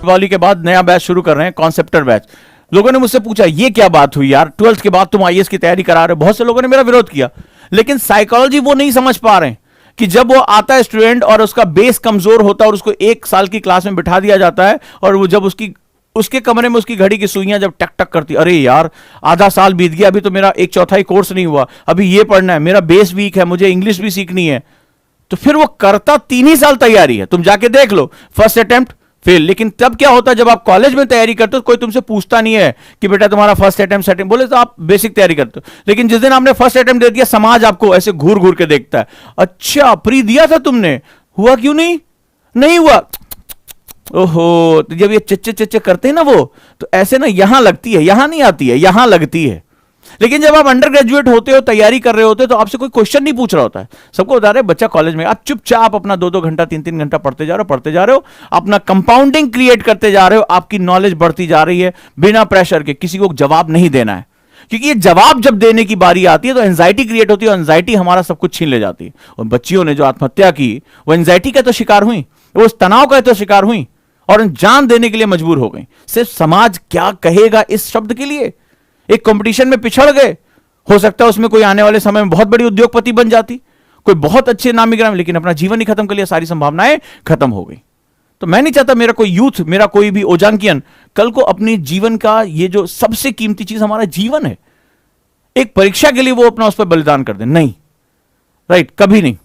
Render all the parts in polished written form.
दीपावली के बाद नया बैच शुरू कर रहे हैं, कॉन्सेप्टर बैच। लोगों ने मुझसे पूछा ये क्या बात हुई यार, 12th के बाद तुम आईएएस की तैयारी करा रहे हो। बहुत से लोगों ने मेरा विरोध किया, लेकिन साइकोलॉजी वो नहीं समझ पा रहे हैं कि जब वो आता है स्टूडेंट और उसका बेस कमजोर होता है और उसको 1 साल की क्लास में बिठा दिया जाता है, और वो जब उसके कमरे में उसकी घड़ी की सुइयां जब टक टक करती, अरे यार आधा साल बीत गया, अभी तो मेरा 1/4 कोर्स नहीं हुआ, अभी ये पढ़ना है, मेरा बेस वीक है, मुझे इंग्लिश भी सीखनी है, तो फिर वो करता 3 ही साल तैयारी है। तुम जाके देख लो, फर्स्ट अटेम्प्ट फेल। लेकिन तब क्या होता है, जब आप कॉलेज में तैयारी करते हो कोई तुमसे पूछता नहीं है कि बेटा तुम्हारा फर्स्ट अटेम्प्ट सेकंड, बोले तो आप बेसिक तैयारी करते हो। लेकिन जिस दिन आपने फर्स्ट अटेम्प्ट दे दिया, समाज आपको ऐसे घूर घूर के देखता है, अच्छा प्री दिया था तुमने, हुआ क्यों नहीं, नहीं हुआ, ओहो। तो जब ये चिच्चे चिच्चे करते हैं ना वो, तो ऐसे ना यहां लगती है, यहां नहीं आती है, यहां लगती है। लेकिन जब आप अंडर ग्रेजुएट होते हो, तैयारी कर रहे होते हो, तो आपसे कोई क्वेश्चन नहीं पूछ रहा होता है। सबको बता रहे बच्चा कॉलेज में, आप चुपचाप अपना 2-2 घंटा 3-3 घंटा पढ़ते जा रहे हो, अपना कंपाउंडिंग क्रिएट करते जा रहे हो, आपकी नॉलेज बढ़ती जा रही है बिना प्रेशर के। किसी को जवाब नहीं देना है, क्योंकि ये जवाब जब देने की बारी आती है तो एंजाइटी क्रिएट होती है, और एंजाइटी हमारा सब कुछ छीन ले जाती है। और बच्चियों ने जो आत्महत्या की, वो एंजाइटी का तो शिकार हुई, वो उस तनाव का तो शिकार हुई, और जान देने के लिए मजबूर हो गई, सिर्फ समाज क्या कहेगा इस शब्द के लिए। एक कंपटीशन में पिछड़ गए, हो सकता है उसमें कोई आने वाले समय में बहुत बड़ी उद्योगपति बन जाती, कोई बहुत अच्छे नामी गिरामी, लेकिन अपना जीवन ही खत्म कर लिया, सारी संभावनाएं खत्म हो गई। तो मैं नहीं चाहता मेरा कोई यूथ, मेरा कोई भी ओजांकियन कल को अपनी जीवन का, ये जो सबसे कीमती चीज हमारा जीवन है, एक परीक्षा के लिए वो अपना उस पर बलिदान कर दे, नहीं, राइट, कभी नहीं।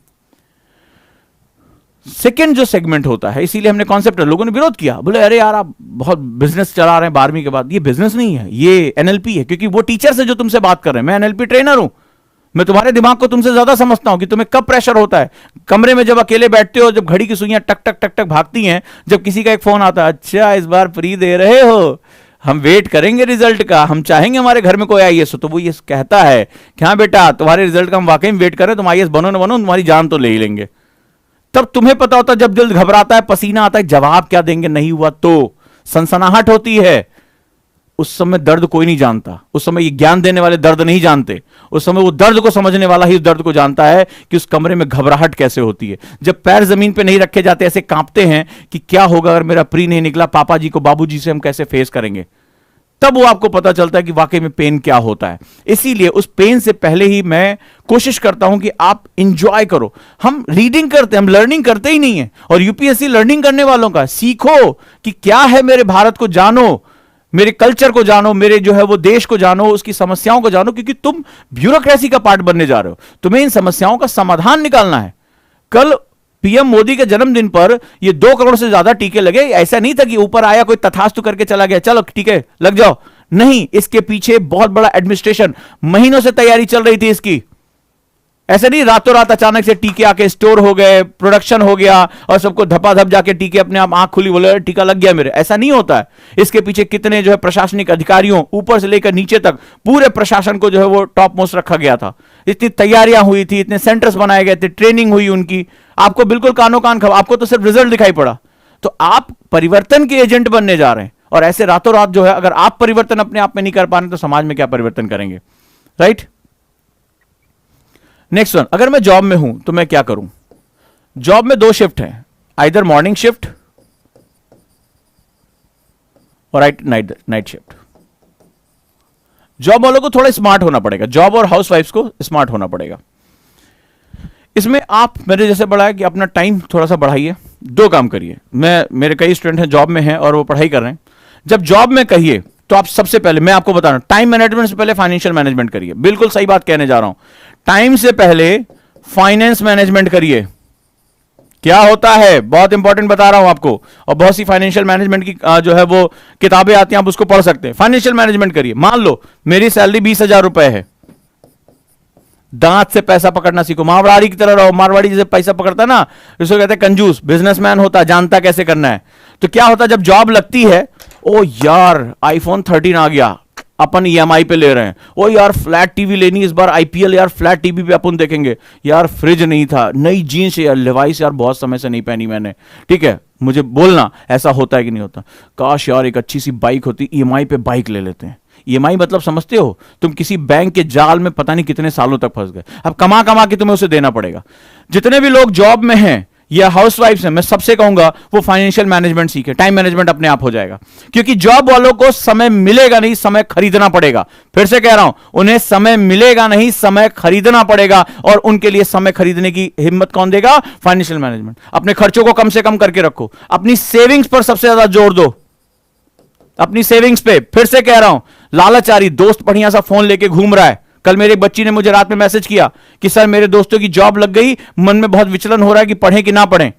सेकेंड जो सेगमेंट होता है, इसीलिए हमने कॉन्सेप्ट, लोगों ने विरोध किया, बोले अरे यार आप बहुत बिजनेस चला रहे हैं 12वीं के बाद। ये बिजनेस नहीं है, ये एनएलपी है, क्योंकि वो टीचर से जो तुमसे बात कर रहे हैं, मैं एनएलपी ट्रेनर हूं, मैं तुम्हारे दिमाग को तुमसे ज्यादा समझता हूं कि तुम्हें कब प्रेशर होता है। कमरे में जब अकेले बैठते हो, जब घड़ी की सुइयां टक टक टक टक भागती हैं, जब किसी का एक फोन आता है, अच्छा इस बार फ्री दे रहे हो, हम वेट करेंगे रिजल्ट का, हम चाहेंगे हमारे घर में कोई आईएएस हो, तो वो ये कहता है कि हाँ बेटा तुम्हारे रिजल्ट का हम वाकई में वेट कर रहे हैं, तुम आईएएस बनो ना बनो, तुम्हारी जान तो ले ही लेंगे। तब तुम्हें पता होता है, जब दिल घबराता है, पसीना आता है, जवाब क्या देंगे, नहीं हुआ तो सनसनाहट होती है। उस समय दर्द कोई नहीं जानता, उस समय ये ज्ञान देने वाले दर्द नहीं जानते, उस समय वो दर्द को समझने वाला ही उस दर्द को जानता है कि उस कमरे में घबराहट कैसे होती है। जब पैर जमीन पे नहीं रखे जाते, ऐसे कांपते हैं कि क्या होगा अगर मेरा प्री नहीं निकला, पापा जी को, बाबूजी से हम कैसे फेस करेंगे, तब वो आपको पता चलता है कि वाकई में पेन क्या होता है। इसीलिए उस पेन से पहले ही मैं कोशिश करता हूं कि आप इंजॉय करो। हम रीडिंग करते हैं, हम लर्निंग करते ही नहीं है, और यूपीएससी लर्निंग करने वालों का, सीखो कि क्या है, मेरे भारत को जानो, मेरे कल्चर को जानो, मेरे जो है वो देश को जानो, उसकी समस्याओं को जानो, क्योंकि तुम ब्यूरोक्रेसी का पार्ट बनने जा रहे हो, तुम्हें इन समस्याओं का समाधान निकालना है। कल पीएम मोदी के जन्मदिन पर ये 2 करोड़ से ज्यादा टीके लगे। ऐसा नहीं था कि ऊपर आया कोई तथास्तु करके चला गया, चलो टीके लग जाओ, नहीं, इसके पीछे बहुत बड़ा एडमिनिस्ट्रेशन, महीनों से तैयारी चल रही थी इसकी। ऐसे नहीं रातों रात अचानक से टीके आके स्टोर हो गए, प्रोडक्शन हो गया और सबको धपाधप जाके टीके अपने आप आंख खुली बोले टीका लग गया मेरे, ऐसा नहीं होता है। इसके पीछे कितने जो है प्रशासनिक अधिकारियों, ऊपर से लेकर नीचे तक पूरे प्रशासन को जो है वो टॉप मोस्ट रखा गया था। इतनी तैयारियां हुई थी, इतने सेंटर्स बनाए गए थे, ट्रेनिंग हुई उनकी, आपको बिल्कुल कानो कान खबर, आपको तो सिर्फ रिजल्ट दिखाई पड़ा। तो आप परिवर्तन के एजेंट बनने जा रहे हैं, और ऐसे रातों रात जो है अगर आप परिवर्तन अपने आप में नहीं कर पा रहे तो समाज में क्या परिवर्तन करेंगे, राइट। नेक्स्ट वन, अगर मैं जॉब में हूं तो मैं क्या करूं। जॉब में 2 शिफ्ट हैं, आइदर मॉर्निंग शिफ्ट और नाइट शिफ्ट। जॉब वालों को थोड़ा स्मार्ट होना पड़ेगा, जॉब और हाउसवाइफ्स को स्मार्ट होना पड़ेगा। इसमें आप मेरे जैसे बढ़ाया कि अपना टाइम थोड़ा सा बढ़ाइए, 2 काम करिए। मेरे कई स्टूडेंट हैं जॉब में हैं और वो पढ़ाई कर रहे हैं। जब जॉब में कहिए तो आप सबसे पहले, मैं आपको बता रहा हूं, टाइम मैनेजमेंट से पहले फाइनेंशियल मैनेजमेंट करिए। बिल्कुल सही बात कहने जा रहा हूं, टाइम से पहले फाइनेंस मैनेजमेंट करिए। क्या होता है, बहुत इंपॉर्टेंट बता रहा हूं आपको, और बहुत सी फाइनेंशियल मैनेजमेंट की जो है वो किताबें आती हैं, आप उसको पढ़ सकते हैं। फाइनेंशियल मैनेजमेंट करिए। मान लो मेरी सैलरी 20,000 रुपए है, दांत से पैसा पकड़ना सीखो, मारवाड़ी की तरह रहो। मारवाड़ी जैसे पैसा पकड़ता ना, इसको कहते हैं कंजूस, बिजनेसमैन होता, जानता कैसे करना है। तो क्या होता जब जॉब लगती है, ओ यार आईफोन 13 आ गया, अपन ईएमआई पे ले रहे हैं, ओ यार फ्लैट टीवी लेनी इस बार, आईपीएल यार फ्लैट टीवी पे अपन देखेंगे, यार फ्रिज नहीं था, नई जीन्स यार, लिवाइस यार बहुत समय से नहीं पहनी मैंने, ठीक है, मुझे बोलना ऐसा होता है कि नहीं होता। काश यार एक अच्छी सी बाइक होती, ईएमआई पे बाइक ले लेते हैं। ईएमआई मतलब समझते हो, तुम किसी बैंक के जाल में पता नहीं कितने सालों तक फंस गए, अब कमा कमा के तुम्हें उसे देना पड़ेगा। जितने भी लोग जॉब में हैं या हाउसवाइफ्स हैं, मैं सबसे कहूंगा वो फाइनेंशियल मैनेजमेंट सीखे, टाइम मैनेजमेंट अपने आप हो जाएगा। क्योंकि जॉब वालों को समय मिलेगा नहीं, समय खरीदना पड़ेगा। फिर से कह रहा हूं, उन्हें समय मिलेगा नहीं, समय खरीदना पड़ेगा। और उनके लिए समय खरीदने की हिम्मत कौन देगा? Financial management. अपने खर्चों को कम से कम करके रखो, अपनी सेविंग्स पर सबसे ज्यादा जोर दो, अपनी सेविंग्स पे। फिर से कह रहा हूं, लालचारी दोस्त बढ़िया सा फोन लेके घूम रहा है। कल मेरे एक बच्ची ने मुझे रात में मैसेज किया कि सर मेरे दोस्तों की जॉब लग गई, मन में बहुत विचलन हो रहा है कि पढ़ें कि ना पढ़ें।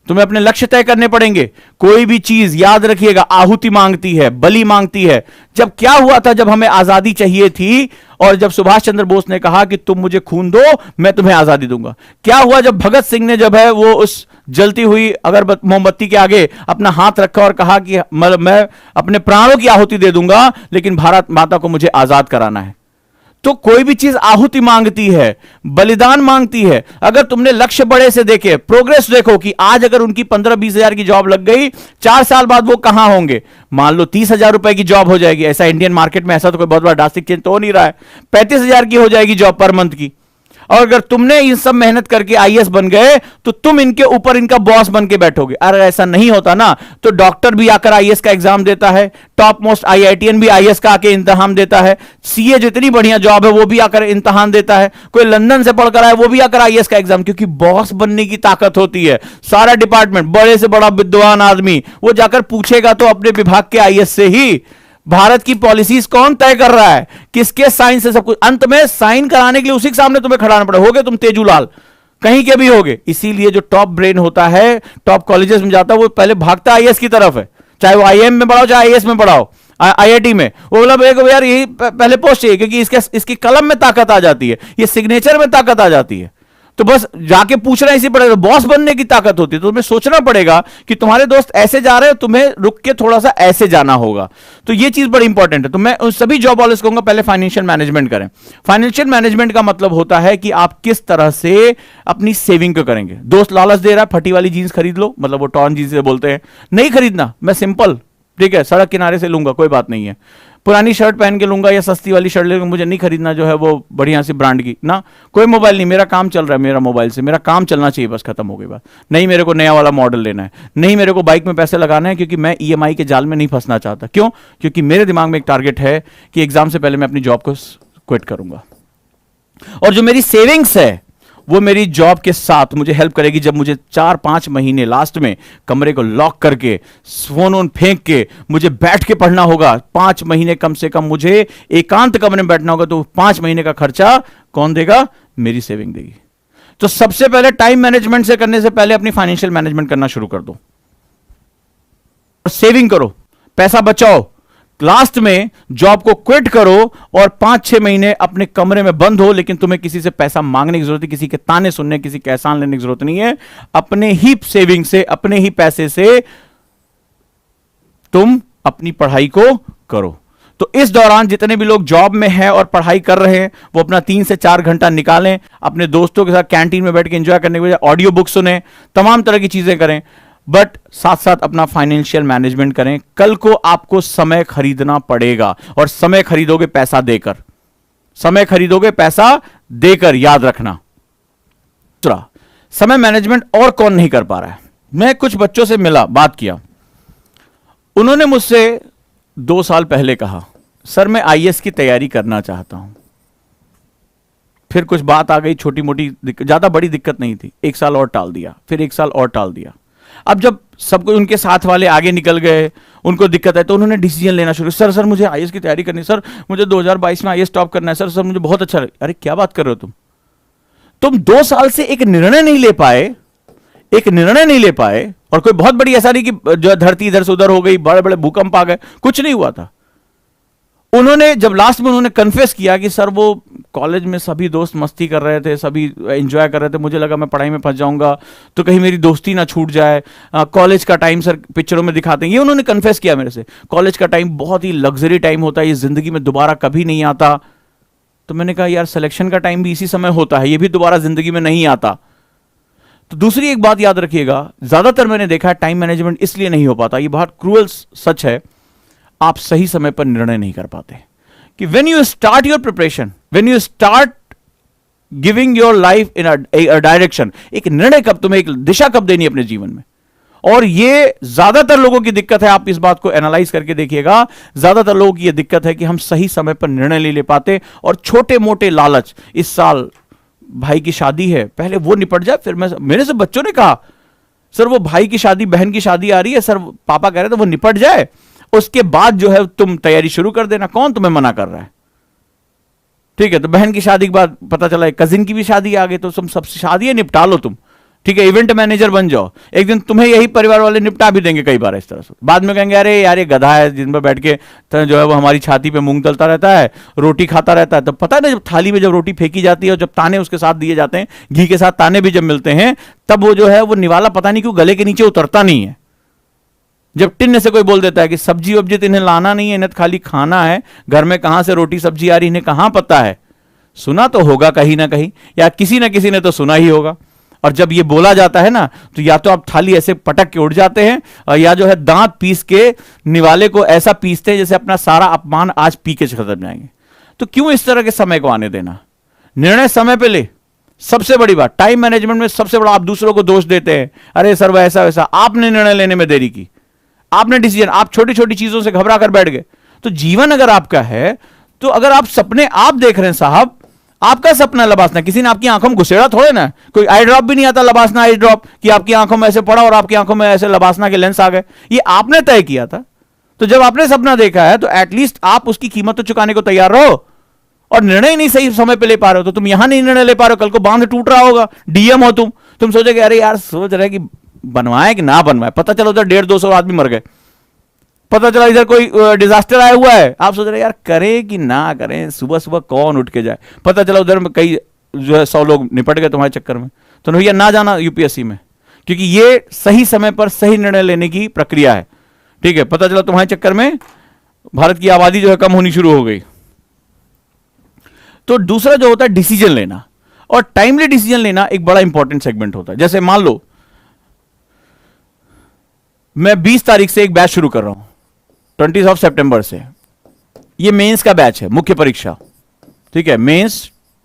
तुम्हें अपने लक्ष्य तय करने पड़ेंगे। कोई भी चीज याद रखिएगा, आहुति मांगती है, बलि मांगती है। जब क्या हुआ था, जब हमें आजादी चाहिए थी और जब सुभाष चंद्र बोस ने कहा कि तुम मुझे खून दो, मैं तुम्हें आजादी दूंगा, क्या हुआ? जब भगत सिंह ने जब है वो उस जलती हुई अगर मोमबत्ती के आगे अपना हाथ रखा और कहा कि मैं अपने प्राणों की आहुति दे दूंगा, लेकिन भारत माता को मुझे आजाद कराना है। तो कोई भी चीज आहुति मांगती है, बलिदान मांगती है। अगर तुमने लक्ष्य बड़े से देखे, प्रोग्रेस देखो कि आज अगर उनकी 15-20 हजार की जॉब लग गई, 4 साल बाद वो कहां होंगे? मान लो 30,000 रुपए की जॉब हो जाएगी। ऐसा इंडियन मार्केट में ऐसा तो कोई बहुत बड़ा ड्रास्टिक चेंज तो हो नहीं रहा है। 35,000 की हो जाएगी जॉब पर मंथ की। और अगर तुमने इन सब मेहनत करके आईएएस बन गए तो तुम इनके ऊपर इनका बॉस बन के बैठोगे। अगर ऐसा नहीं होता ना, तो डॉक्टर भी आकर आईएएस का एग्जाम देता है, टॉप मोस्ट आईआईटीएन भी आईएएस का आके इम्तिहान देता है, सीए जितनी बढ़िया जॉब है वो भी आकर इम्तिहान देता है, कोई लंदन से पढ़कर आए वो भी आकर आईएएस का एग्जाम। क्योंकि बॉस बनने की ताकत होती है। सारा डिपार्टमेंट, बड़े से बड़ा विद्वान आदमी, वो जाकर पूछेगा तो अपने विभाग के आईएएस से ही। भारत की पॉलिसीज कौन तय कर रहा है, किसके साइन से सब कुछ। अंत में साइन कराने के लिए उसी के सामने तुम्हें खड़ाना पड़े। होगे तुम तेजूलाल, कहीं के भी होगे। इसीलिए जो टॉप ब्रेन होता है, टॉप कॉलेजेस में जाता है, वो पहले भागता आईएएस की तरफ है। चाहे वो आईएम में पढ़ाओ, चाहे आईएएस में पढ़ाओ, आईआईटी में। वो बोला मेरे को यार यही पहले पोस्ट चाहिए, क्योंकि इसकी कलम में ताकत आ जाती है, ये सिग्नेचर में ताकत आ जाती है। तो बस जाके पूछना इसी पड़ेगा। बॉस बनने की ताकत होती है। तो तुम्हें सोचना पड़ेगा कि तुम्हारे दोस्त ऐसे जा रहे हैं, तुम्हें रुक के थोड़ा सा ऐसे जाना होगा। तो ये चीज बड़ी इंपॉर्टेंट है। तो मैं उन सभी जॉब वाले से कहूंगा पहले फाइनेंशियल मैनेजमेंट करें। फाइनेंशियल मैनेजमेंट का मतलब होता है कि आप किस तरह से अपनी सेविंग को करेंगे। दोस्त लालच दे रहा है, फटी वाली जींस खरीद लो, मतलब वो टॉर्न जींस से बोलते हैं, नहीं खरीदना, मैं सिंपल, ठीक है, सड़क किनारे से लूंगा, कोई बात नहीं है। पुरानी शर्ट पहन के लूंगा या सस्ती वाली शर्ट ले लूंगा, मुझे नहीं खरीदना जो है वो बढ़िया सी ब्रांड की ना। कोई मोबाइल नहीं, मेरा काम चल रहा है, मेरा मोबाइल से मेरा काम चलना चाहिए, बस खत्म हो गई बात। नहीं मेरे को नया वाला मॉडल लेना है, नहीं मेरे को बाइक में पैसे लगाना है, क्योंकि मैं ईएमआई के जाल में नहीं फंसना चाहता। क्यों? क्योंकि मेरे दिमाग में एक टारगेट है कि एग्जाम से पहले मैं अपनी जॉब को क्विट करूंगा। और जो मेरी सेविंग्स है वो मेरी जॉब के साथ मुझे हेल्प करेगी। जब मुझे 4-5 महीने लास्ट में कमरे को लॉक करके, फोन ऑन फेंक के मुझे बैठ के पढ़ना होगा, 5 महीने कम से कम मुझे एकांत कमरे में बैठना होगा, तो 5 महीने का खर्चा कौन देगा? मेरी सेविंग देगी। तो सबसे पहले टाइम मैनेजमेंट से करने से पहले अपनी फाइनेंशियल मैनेजमेंट करना शुरू कर दो और सेविंग करो, पैसा बचाओ। लास्ट में जॉब को क्विट करो और 5-6 महीने अपने कमरे में बंद हो, लेकिन तुम्हें किसी से पैसा मांगने की जरूरत नहीं, किसी के ताने सुनने, किसी के एहसान लेने की जरूरत नहीं है। अपने ही सेविंग से, अपने ही पैसे से तुम अपनी पढ़ाई को करो। तो इस दौरान जितने भी लोग जॉब में हैं और पढ़ाई कर रहे हैं, वो अपना 3 से 4 घंटा निकालें, अपने दोस्तों के साथ कैंटीन में बैठ के एंजॉय करने के बजाय ऑडियो बुक सुने, तमाम तरह की चीजें करें, बट साथ साथ अपना फाइनेंशियल मैनेजमेंट करें। कल को आपको समय खरीदना पड़ेगा, और समय खरीदोगे पैसा देकर, समय खरीदोगे पैसा देकर, याद रखना। दूसरा, समय मैनेजमेंट और कौन नहीं कर पा रहा है? मैं कुछ बच्चों से मिला, बात किया, उन्होंने मुझसे 2 साल पहले कहा सर मैं आईएएस की तैयारी करना चाहता हूं। फिर कुछ बात आ गई, छोटी मोटी, ज्यादा बड़ी दिक्कत नहीं थी, 1 साल और टाल दिया, फिर 1 साल और टाल दिया। अब जब सबको, उनके साथ वाले आगे निकल गए, उनको दिक्कत है, तो उन्होंने डिसीजन लेना शुरू। सर मुझे आईएएस की तैयारी करनी, सर मुझे 2022 में आईएएस टॉप करना है, सर मुझे बहुत अच्छा लगे। अरे क्या बात कर रहे हो तुम 2 साल से एक निर्णय नहीं ले पाए, एक निर्णय नहीं ले पाए। और कोई बहुत बड़ी ऐसा नहीं कि जो धरती इधर से उधर हो गई, बड़े बड़े भूकंप आ गए, कुछ नहीं हुआ था। उन्होंने जब लास्ट में उन्होंने कन्फेस किया कि सर वो कॉलेज में सभी दोस्त मस्ती कर रहे थे, सभी एंजॉय कर रहे थे, मुझे लगा मैं पढ़ाई में फंस जाऊंगा तो कहीं मेरी दोस्ती ना छूट जाए, कॉलेज का टाइम सर पिक्चरों में दिखाते हैं, ये उन्होंने कन्फेस किया मेरे से। कॉलेज का टाइम बहुत ही लग्जरी टाइम होता है, ये जिंदगी में दोबारा कभी नहीं आता। तो मैंने कहा यार सिलेक्शन का टाइम भी इसी समय होता है, ये भी दोबारा जिंदगी में नहीं आता। तो दूसरी एक बात याद रखिएगा, ज्यादातर मैंने देखा है टाइम मैनेजमेंट इसलिए नहीं हो पाता, ये बहुत क्रूअल सच है, आप सही समय पर निर्णय नहीं कर पाते। कि when you start your preparation, when you start giving your life in a direction, एक निर्णय कब, तुम्हें एक दिशा कब देनी है अपने जीवन में। और ये ज्यादातर लोगों की दिक्कत है, आप इस बात को एनालाइज करके देखिएगा, ज्यादातर लोगों की यह दिक्कत है कि हम सही समय पर निर्णय नहीं ले पाते, और छोटे मोटे लालच, इस साल भाई की शादी है, पहले वो निपट जाए, फिर मेरे से बच्चों ने कहा सर वो भाई की शादी, बहन की शादी आ रही है सर, पापा कह रहे थे वो निपट जाए, उसके बाद जो है तुम तैयारी शुरू कर देना। कौन तुम्हें मना कर रहा है? ठीक है, तो बहन की शादी के बाद पता चला कजिन की भी शादी आ गई, तो तुम सब शादियां निपटा लो तुम, ठीक है, इवेंट मैनेजर बन जाओ, एक दिन तुम्हें यही परिवार वाले निपटा भी देंगे कई बार इस तरह से। बाद में कहेंगे अरे यार ये गधा है, दिन भर बैठ के तो जो है वो हमारी छाती पे मूंग तलता रहता है, रोटी खाता रहता है। तो पता है ना, जब थाली में जब रोटी फेंकी जाती है और जब ताने उसके साथ दिए जाते हैं, घी के साथ ताने भी जब मिलते हैं, तब वो जो है वो निवाला पता नहीं क्यों गले के नीचे उतरता नहीं है। जब टिन्न से कोई बोल देता है कि सब्जी वब्जी तो इन्हें लाना नहीं है, इन्हें खाली खाना है, घर में कहां से रोटी सब्जी आ रही इन्हें कहां पता है, सुना तो होगा कहीं ना कहीं, या किसी ना किसी ने तो सुना ही होगा। और जब ये बोला जाता है ना, तो या तो आप थाली ऐसे पटक के उड़ जाते हैं, और या जो है दांत पीस के निवाले को ऐसा पीसते हैं जैसे अपना सारा अपमान आज पी के खत्म जाएंगे। तो क्यों इस तरह के समय को आने देना? निर्णय समय पे ले। सबसे बड़ी बात टाइम मैनेजमेंट में सबसे बड़ा, आप दूसरों को दोष देते हैं, अरे सर वैसा वैसा, आपने निर्णय लेने में देरी की, आपने डिसीजन, आप छोटी छोटी चीजों से घबरा कर बैठ गए। तो जीवन अगर आपका है, तो अगर आप सपने आप देख रहे हैं साहब, आपका सपना लबासना, किसी ने आपकी आंखों में घुसेड़ा थोड़े ना, कोई आई ड्रॉप भी नहीं आता लबासना आई ड्रॉप कि आपकी आंखों में ऐसे पड़ा और आपकी आंखों में ऐसे लबासना के लेंस आ गए, ये आपने तय किया था। तो जब आपने सपना देखा है तो एटलीस्ट आप उसकी कीमत तो चुकाने को तैयार रहो। और निर्णय नहीं सही समय पे ले पा रहे हो, तो तुम यहां नहीं निर्णय ले पा रहे हो, कल को बांध टूट रहा होगा, डीएम हो तुम सोचोगे अरे यार सोच रहे कि बनवाए कि ना बनवाए, पता चलो उधर 150-200 आदमी मर गए, पता चला इधर कोई डिजास्टर आया हुआ है, आप सोच रहे यार करें कि ना करें, सुबह सुबह कौन उठ के जाए, पता चला उधर में कई जो है 100 लोग निपट गए तुम्हारे चक्कर में। तो भैया ना जाना यूपीएससी में, क्योंकि ये सही समय पर सही निर्णय लेने की प्रक्रिया है। ठीक है, पता चला तुम्हारे चक्कर में भारत की आबादी जो है कम होनी शुरू हो गई। तो दूसरा जो होता है डिसीजन लेना, और टाइमली डिसीजन लेना एक बड़ा इंपॉर्टेंट सेगमेंट होता है। जैसे मान लो मैं 20 तारीख से एक बैच शुरू कर रहा हूं, 20 सितंबर से, ये मेंस का बैच है, मुख्य परीक्षा, ठीक है, मेंस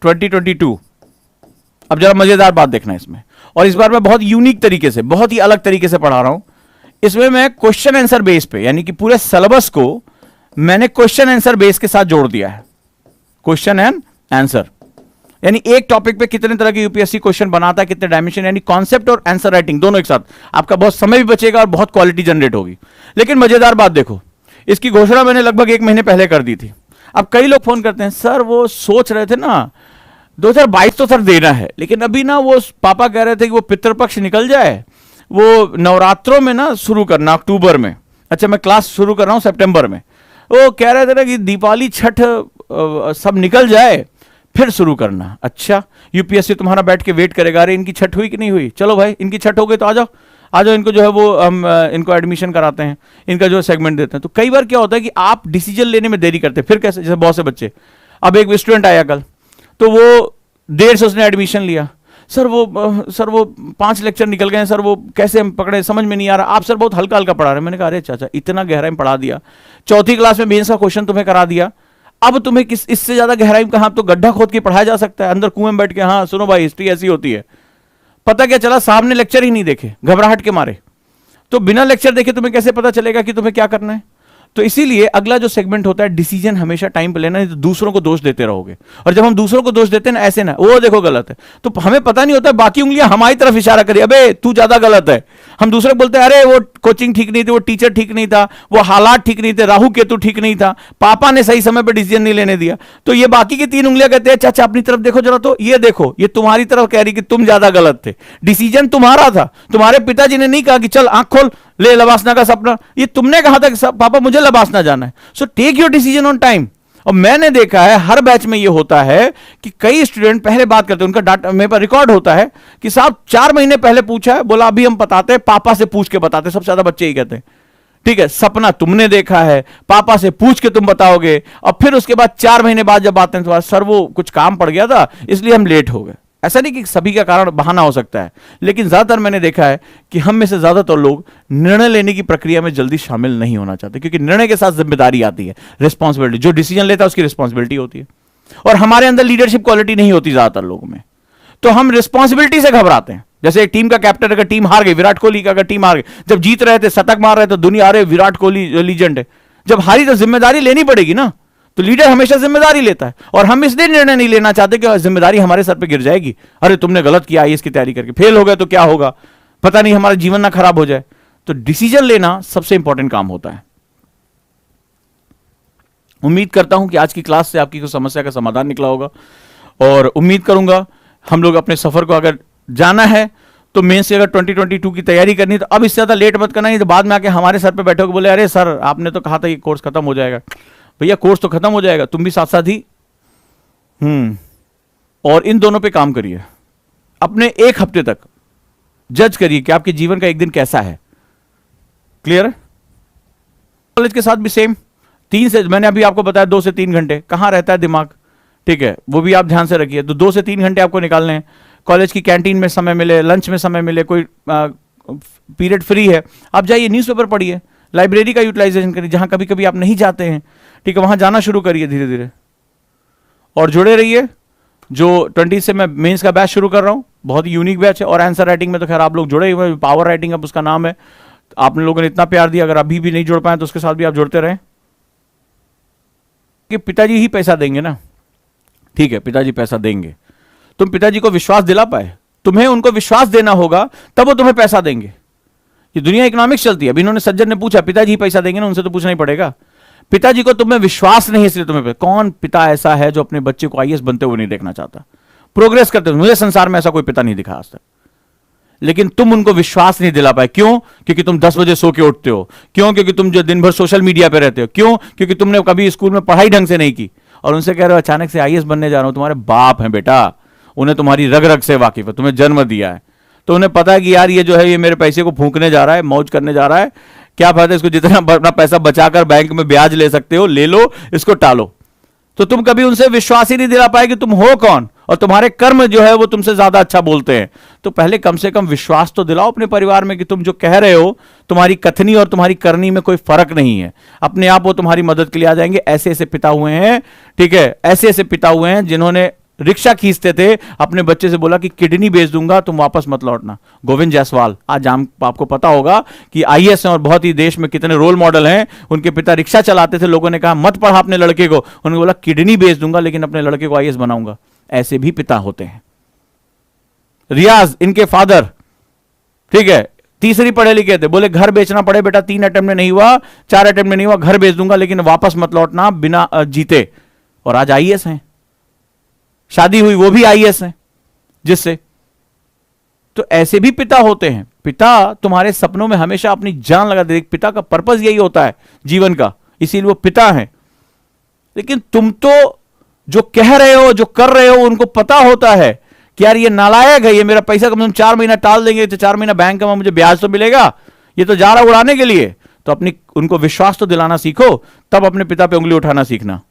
2022। अब जरा मजेदार बात देखना इसमें, और इस बार मैं बहुत यूनिक तरीके से, बहुत ही अलग तरीके से पढ़ा रहा हूं। इसमें मैं क्वेश्चन आंसर बेस पे, यानी कि पूरे सिलेबस को मैंने क्वेश्चन आंसर बेस के साथ जोड़ दिया है। क्वेश्चन एंड आंसर, यानी एक टॉपिक पे कितने तरह के यूपीएससी क्वेश्चन बनाता है, कितने डायमेंशन, यानी कॉन्सेप्ट और आंसर राइटिंग दोनों एक साथ। आपका बहुत समय भी बचेगा और बहुत क्वालिटी जनरेट होगी। लेकिन मजेदार बात देखो, इसकी घोषणा मैंने लगभग 1 महीने पहले कर दी थी। अब कई लोग फोन करते हैं, सर वो सोच रहे थे ना 2022 तो सर देना है, लेकिन अभी ना वो पापा कह रहे थे कि वो पितृपक्ष निकल जाए, वो नवरात्रों में ना शुरू करना अक्टूबर में। अच्छा, मैं क्लास शुरू कर रहा हूं सितंबर में, वो कह रहे थे ना कि दीपावली छठ सब निकल जाए फिर शुरू करना। अच्छा, यूपीएससी तुम्हारा बैठ के वेट करेगा, अरे इनकी छठ हुई कि नहीं हुई, चलो भाई इनकी छठ हो गई तो आ जाओ आ जाओ, इनको जो है वो हम इनको एडमिशन कराते हैं, इनका जो है सेगमेंट देते हैं। तो कई बार क्या होता है कि आप डिसीजन लेने में देरी करते हैं। फिर कैसे, जैसे बहुत से बच्चे, अब एक स्टूडेंट आया कल, तो वो देर से उसने एडमिशन लिया, सर वो 5 लेक्चर निकल गए, सर वो कैसे हम पकड़े, समझ में नहीं आ रहा, आप सर बहुत हल्का हल्का पढ़ा रहे हैं। मैंने कहा अरे चाचा इतना गहराई में पढ़ा दिया, 4th क्लास में मेंस का क्वेश्चन तुम्हें करा दिया, अब तुम्हें किस इससे ज्यादा गहराई में कहां, तो गड्ढा खोद के पढ़ाया जा सकता है अंदर कुएं में बैठ के, हाँ सुनो भाई हिस्ट्री ऐसी होती है। पता क्या चला, सामने लेक्चर ही नहीं देखे, घबराहट के मारे। तो बिना लेक्चर देखे तुम्हें कैसे पता चलेगा कि तुम्हें क्या करना है? तो इसीलिए अगला जो सेगमेंट होता है, डिसीजन हमेशा टाइम पे लेना, नहीं तो दूसरों को दोष देते रहोगे। और जब हम दूसरों को दोष देते हैं ना, ऐसे ना वो देखो गलत है, तो हमें पता नहीं होता, बाकी उंगलियां हमारी तरफ इशारा करी, अबे तू ज्यादा गलत है। हम दूसरे को बोलते हैं अरे वो कोचिंग ठीक नहीं थी, वो टीचर ठीक नहीं था, वो हालात ठीक नहीं थे, राहु केतु ठीक नहीं था, पापा ने सही समय पर डिसीजन नहीं लेने दिया। तो ये बाकी की 3 उंगलियां कहते हैं चाचा अपनी तरफ देखो जरा, तो ये देखो ये तुम्हारी तरफ कह रही कि तुम ज्यादा गलत थे, डिसीजन तुम्हारा था। तुम्हारे पिताजी ने नहीं कहा कि चल आंख खोल ले लबासना का सपना, ये तुमने कहा था कि पापा मुझे लबासना जाना है। So take your decision on time. और मैंने देखा है हर बैच में ये होता है कि कई स्टूडेंट पहले बात करते हैं, उनका डाटा मेरे पास रिकॉर्ड होता है कि साहब 4 महीने पहले पूछा है, बोला अभी हम बताते हैं, पापा से पूछ के बताते हैं। सबसे ज्यादा बच्चे ही कहते हैं ठीक है, सपना तुमने देखा है, पापा से पूछ के तुम बताओगे। और फिर उसके बाद 4 महीने बाद जब आते हैं तो सर वो कुछ काम पड़ गया था इसलिए हम लेट हो गए। ऐसा नहीं कि सभी का कारण बहाना हो सकता है, लेकिन ज्यादातर मैंने देखा है कि हम में से ज्यादातर लोग निर्णय लेने की प्रक्रिया में जल्दी शामिल नहीं होना चाहते, क्योंकि निर्णय के साथ जिम्मेदारी आती है, रिस्पॉन्सिबिलिटी। जो डिसीजन लेता है उसकी रिस्पॉन्सिबिलिटी होती है। और हमारे अंदर लीडरशिप क्वालिटी नहीं होती ज्यादातर लोगों में, तो हम रिस्पॉन्सिबिलिटी से घबराते हैं। जैसे एक टीम का कैप्टन, अगर टीम हार गई, विराट कोहली का अगर टीम हार गई, जब जीत रहे थे शतक मार रहे थे, दुनिया अरे विराट कोहली लीजेंड है, जब हारी तो जिम्मेदारी लेनी पड़ेगी ना। तो लीडर हमेशा जिम्मेदारी लेता है, और हम इसलिए निर्णय नहीं लेना चाहते कि जिम्मेदारी हमारे सर पे गिर जाएगी, अरे तुमने गलत किया, आईएएस की तैयारी करके फेल हो गए तो क्या होगा, पता नहीं हमारा जीवन ना खराब हो जाए। तो डिसीजन लेना सबसे इंपॉर्टेंट काम होता है। उम्मीद करता हूं कि आज की क्लास से आपकी कुछ समस्या का समाधान निकला होगा, और उम्मीद करूंगा हम लोग अपने सफर को, अगर जाना है तो मेंस से अगर 2022 की तैयारी करनी है तो अब इससे ज्यादा लेट मत करना, नहीं तो बाद में आके हमारे सर पे बैठोगे, बोले अरे सर आपने तो कहा था ये कोर्स खत्म हो जाएगा। भैया कोर्स तो खत्म हो जाएगा, तुम भी साथ साथ ही और इन दोनों पे काम करिए। अपने एक हफ्ते तक जज करिए कि आपके जीवन का एक दिन कैसा है। क्लियर है? कॉलेज के साथ भी सेम, 3 से, मैंने अभी आपको बताया 2 से 3 घंटे कहां रहता है दिमाग, ठीक है, वो भी आप ध्यान से रखिए। तो 2 से 3 घंटे आपको निकालने हैं। कॉलेज की कैंटीन में समय मिले, लंच में समय मिले, कोई पीरियड फ्री है, आप जाइए न्यूज़पेपर पढ़िए, लाइब्रेरी का यूटिलाइजेशन करिए, जहां कभी कभी आप नहीं जाते हैं, ठीक है, वहां जाना शुरू करिए धीरे धीरे, और जुड़े रहिए। जो 20 से मैं मेंस का बैच शुरू कर रहा हूं, बहुत ही यूनिक बैच है, और आंसर राइटिंग में तो खैर आप लोग जुड़े हुए, पावर राइटिंग अब उसका नाम है। आपने लोगों ने इतना प्यार दिया, अगर अभी भी नहीं जुड़ पाए तो उसके साथ भी आप जुड़ते रहें, कि पिताजी ही पैसा देंगे ना, ठीक है, पिताजी पैसा देंगे, तुम पिताजी को विश्वास दिला पाए, तुम्हें उनको विश्वास देना होगा, तब वो तुम्हें पैसा देंगे। ये दुनिया इकोनॉमिक्स चलती है। अभी इन्होंने सज्जन ने पूछा पिताजी ही पैसा देंगे ना, उनसे तो पूछना ही पड़ेगा। पिताजी को तुम्हें विश्वास नहीं, इसलिए तुम्हें, कौन पिता ऐसा है जो अपने बच्चे को आईएएस बनते हुए नहीं देखना चाहता, प्रोग्रेस करते हुए? मुझे संसार में ऐसा कोई पिता नहीं दिखा आज तक, लेकिन तुम उनको विश्वास नहीं दिला पाए। क्यों? क्योंकि तुम 10 बजे सो के उठते हो। क्यों? क्योंकि तुम जो दिन भर सोशल मीडिया पे रहते हो। क्यों? क्योंकि तुमने कभी स्कूल में पढ़ाई ढंग से नहीं की, और उनसे कह रहे हो अचानक से आईएएस बनने जा रहा हूं। तुम्हारे बाप हैं बेटा, उन्हें तुम्हारी रग रग से वाकिफ है, तुम्हें जन्म दिया है, तो उन्हें पता है कि यार ये जो है ये मेरे पैसे को फूंकने जा रहा है, मौज करने जा रहा है, क्या फायदा इसको, जितना अपना पैसा बचाकर बैंक में ब्याज ले सकते हो ले लो, इसको टालो। तो तुम कभी उनसे विश्वास ही नहीं दिला पाए कि तुम हो कौन, और तुम्हारे कर्म जो है वो तुमसे ज्यादा अच्छा बोलते हैं। तो पहले कम से कम विश्वास तो दिलाओ अपने परिवार में कि तुम जो कह रहे हो, तुम्हारी कथनी और तुम्हारी करनी में कोई फर्क नहीं है। अपने आप वो तुम्हारी मदद के लिए आ जाएंगे। ऐसे ऐसे पिता हुए हैं, ठीक है, ऐसे ऐसे पिता हुए हैं जिन्होंने रिक्शा खींचते थे, अपने बच्चे से बोला कि किडनी बेच दूंगा, तुम वापस मत लौटना। गोविंद जायसवाल, आज आपको पता होगा कि आईएएस हैं, और बहुत ही देश में कितने रोल मॉडल हैं। उनके पिता रिक्शा चलाते थे, लोगों ने कहा मत पढ़ा अपने लड़के को, उन्होंने बोला किडनी बेच दूंगा लेकिन अपने लड़के को आईएएस बनाऊंगा। ऐसे भी पिता होते हैं। रियाज, इनके फादर, ठीक है, तीसरी पढ़े लिखे थे, बोले घर बेचना पड़े बेटा, 3 अटेम्प्ट में नहीं हुआ, 4 अटेम्प्ट में नहीं हुआ, घर बेच दूंगा लेकिन वापस मत लौटना बिना जीते, और आज आईएएस हैं। शादी हुई, वो भी आईएएस हैं जिससे। तो ऐसे भी पिता होते हैं। पिता तुम्हारे सपनों में हमेशा अपनी जान लगा दे। पिता का पर्पस यही होता है जीवन का, इसीलिए वो पिता हैं। लेकिन तुम तो जो कह रहे हो, जो कर रहे हो, उनको पता होता है कि यार ये नालायक है, ये मेरा पैसा कम से कम 4 महीना टाल देंगे तो 4 महीना बैंक में मुझे ब्याज तो मिलेगा, ये तो जा रहा उड़ाने के लिए। तो अपनी उनको विश्वास तो दिलाना सीखो, तब अपने पिता पे उंगली उठाना सीखना।